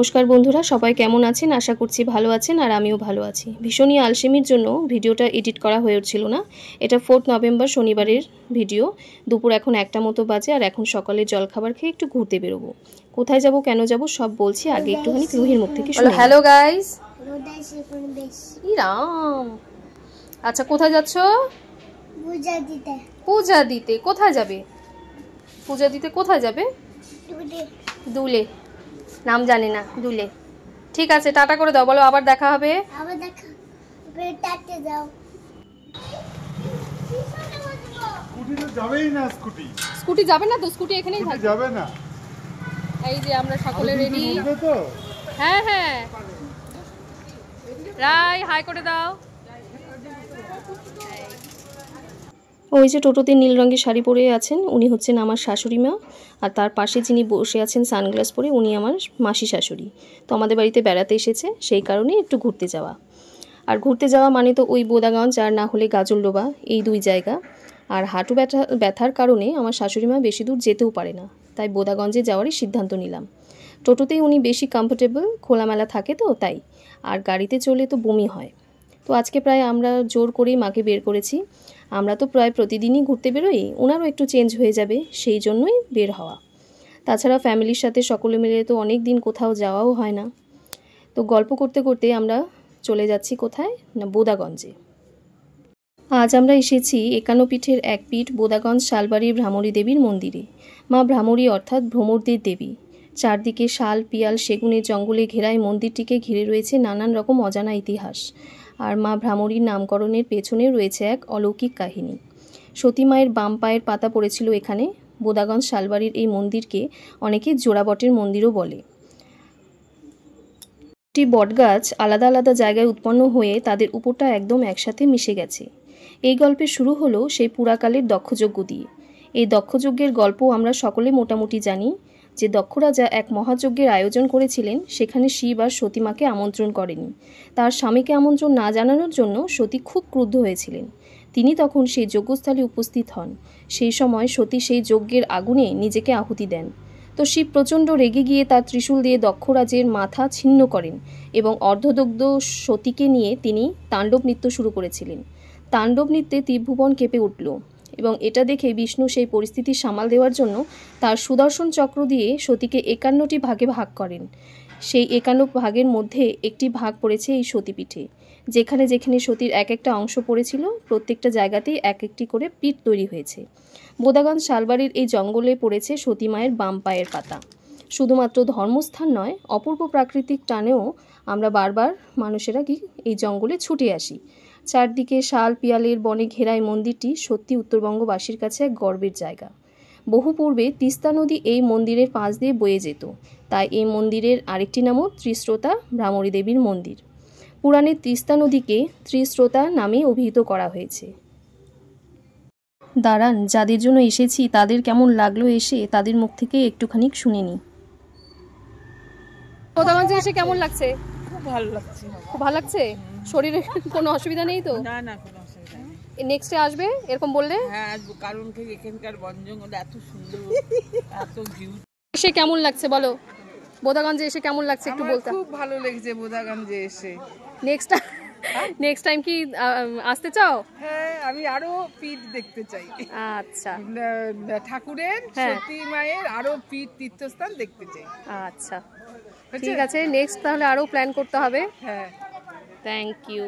নমস্কার বন্ধুরা, সবাই কেমন আছেন? আশা করছি ভালো আছেন আর আমিও ভালো আছি। ভীষণই আলসেমির জন্য ভিডিওটা এডিট করা হয়ে উঠছিল না। এটা 4 নভেম্বর শনিবারের ভিডিও। দুপুর এখন 1টা মতো বাজে আর এখন সকালে জলখাবার খেয়ে একটু ঘুরতে বেরোবো। কোথায় যাব, কেন যাব সব বলছি, আগে একটুখানি রুহির মুখ থেকে শুনি। Hello guys. ইরাম, আচ্ছা কোথায় যাচ্ছ? পূজা দিতে। পূজা দিতে? কোথায় যাবে? পূজা দিতে কোথায় যাবে? দুলে। নাম জানি না, দুলে। ঠিক আছে, টাটা করে দাও, বলো আবার দেখা হবে। আবার দেখা হবে, টাটা দাও। স্কুটি তো যাবেই না। স্কুটি যাবে না তো, স্কুটি এখানেই থাকবে। যাবে না। এই যে আমরা সকলে রেডি। তো হ্যাঁ হ্যাঁ, রাই হাই করে দাও। ওই যে টোটোতে নীল রঙের শাড়ি পরে আছেন, উনি হচ্ছেন আমার শাশুড়ি মা। আর তার পাশে যিনি বসে আছেন সানগ্লাস পরে, উনি আমার মাসি শাশুড়ি। তো আমাদের বাড়িতে বেড়াতে এসেছে, সেই কারণে একটু ঘুরতে যাওয়া। আর ঘুরতে যাওয়া মানে তো ওই বোদাগঞ্জ আর না হলে গাজলডোবা, এই দুই জায়গা। আর হাঁটু ব্যথার কারণে আমার শাশুড়ি মা বেশি দূর যেতেও পারে না, তাই বোদাগঞ্জে যাওয়ারই সিদ্ধান্ত নিলাম। টোটোতেই উনি বেশি কমফোর্টেবল, খোলামেলা থাকে তো তাই। আর গাড়িতে চলে তো বমি হয়। তো আজকে প্রায় আমরা জোর করেই মাকে বের করেছি। আমরা তো প্রায় প্রতিদিনই ঘুরতে বেরোই, ওনারও একটু চেঞ্জ হয়ে যাবে সেই জন্যই বের হওয়া। তাছাড়া ফ্যামিলির সাথে সকলে মিলে তো অনেক দিন কোথাও যাওয়াও হয় না। তো গল্প করতে করতে আমরা চলে যাচ্ছি কোথায় না, বোদাগঞ্জে। আজ আমরা এসেছি 51 পীঠের এক পীঠ বোদাগঞ্জ শালবাড়ির ভ্রামরী দেবীর মন্দিরে। মা ভ্রামরী অর্থাৎ ভ্রমরদের দেবী। চারদিকে শাল, পিয়াল, সেগুনের জঙ্গলে ঘেরায় মন্দিরটিকে ঘিরে রয়েছে নানান রকম অজানা ইতিহাস। আর মা ভ্রামরীর নামকরণের পেছনে রয়েছে এক অলৌকিক কাহিনী। সতী মায়ের বাম পায়ের পাতা পড়েছিল এখানে। বোদাগঞ্জ শালবাড়ির এই মন্দিরকে অনেকে জোড়াবটের মন্দিরও বলে। একটি বটগাছ আলাদা আলাদা জায়গায় উৎপন্ন হয়ে তাদের উপরটা একদম একসাথে মিশে গেছে। এই গল্পের শুরু হলো সেই পুরাকালের দক্ষযজ্ঞ দিয়ে। এই দক্ষযজ্ঞের গল্প আমরা সকলে মোটামুটি জানি, যে দক্ষ রাজা এক মহাযজ্ঞের আয়োজন করেছিলেন, সেখানে শিব আর সতীমাকে আমন্ত্রণ করেনি। তার স্বামীকে আমন্ত্রণ না জানানোর জন্য সতী খুব ক্রুদ্ধ হয়েছিলেন। তিনি তখন সেই যজ্ঞস্থলে উপস্থিত হন। সেই সময় সতী সেই যজ্ঞের আগুনে নিজেকে আহুতি দেন। তো শিব প্রচণ্ড রেগে গিয়ে তার ত্রিশূল দিয়ে দক্ষরাজের মাথা ছিন্ন করেন এবং অর্ধদগ্ধ সতীকে নিয়ে তিনি তাণ্ডব নৃত্য শুরু করেছিলেন। তাণ্ডব নৃত্যে ত্রিভুবন কেঁপে উঠল এবং এটা দেখে বিষ্ণু সেই পরিস্থিতি সামাল দেওয়ার জন্য তার সুদর্শন চক্র দিয়ে সতীকে 51টি ভাগে ভাগ করেন। সেই 51 ভাগের মধ্যে একটি ভাগ পড়েছে এই সতীপীঠে। যেখানে যেখানে সতীর এক একটা অংশ পড়েছিল, প্রত্যেকটা জায়গাতেই এক একটি করে পীঠ তৈরি হয়েছে। বোদাগঞ্জ শালবাড়ির এই জঙ্গলে পড়েছে সতী মায়ের বাম পায়ের পাতা। শুধুমাত্র ধর্মস্থান নয়, অপূর্ব প্রাকৃতিক টানেও আমরা বারবার মানুষেরা এই জঙ্গলে ছুটে আসি। চারদিকে শাল পিয়ালের বনে ঘেরায় মন্দিরটি সত্যি উত্তরবঙ্গবাসীর কাছে এক গর্বের জায়গা। বহু পূর্বে তিস্তা নদী এই মন্দিরের পাশ দিয়ে বয়ে যেত, তাই এই মন্দিরের আরেকটি নামও ত্রিস্রোতা ভ্রামরী দেবীর মন্দির। পুরাণে তিস্তা নদীকে ত্রিস্রোতা নামে অভিহিত করা হয়েছে। দাঁড়ান, যাদের জন্য এসেছি তাদের কেমন লাগলো এসে, তাদের মুখ থেকে একটুখানি শুনে নি। বোদাগঞ্জে এসে কেমন লাগছে? খুব ভালো লাগছে। খুব ভালো লাগছে? শরীরে কোনো অসুবিধা নেই তো? না না, কোনো অসুবিধা নেই। নেক্সটে আসবে এরকম বললে? হ্যাঁ আসবো, কারণ কি এখানকার বন জঙ্গল এত সুন্দর, এত ভিউ। এসে কেমন লাগছে বলো? বোদাগঞ্জে এসে কেমন লাগছে একটু বলতে। খুব ভালো লেগেছে বোদাগঞ্জে এসে। নেক্সট টাইম কি আসতে চাও? হ্যাঁ, আমি আরো পীঠ দেখতে চাই। আচ্ছা, ঠাকুরের, সতী মায়ের আরো পীঠ তীর্থস্থান দেখতে চাই। আচ্ছা ঠিক আছে, নেক্সট তাহলে আরো প্ল্যান করতে হবে। হ্যাঁ, থ্যাংক ইউ।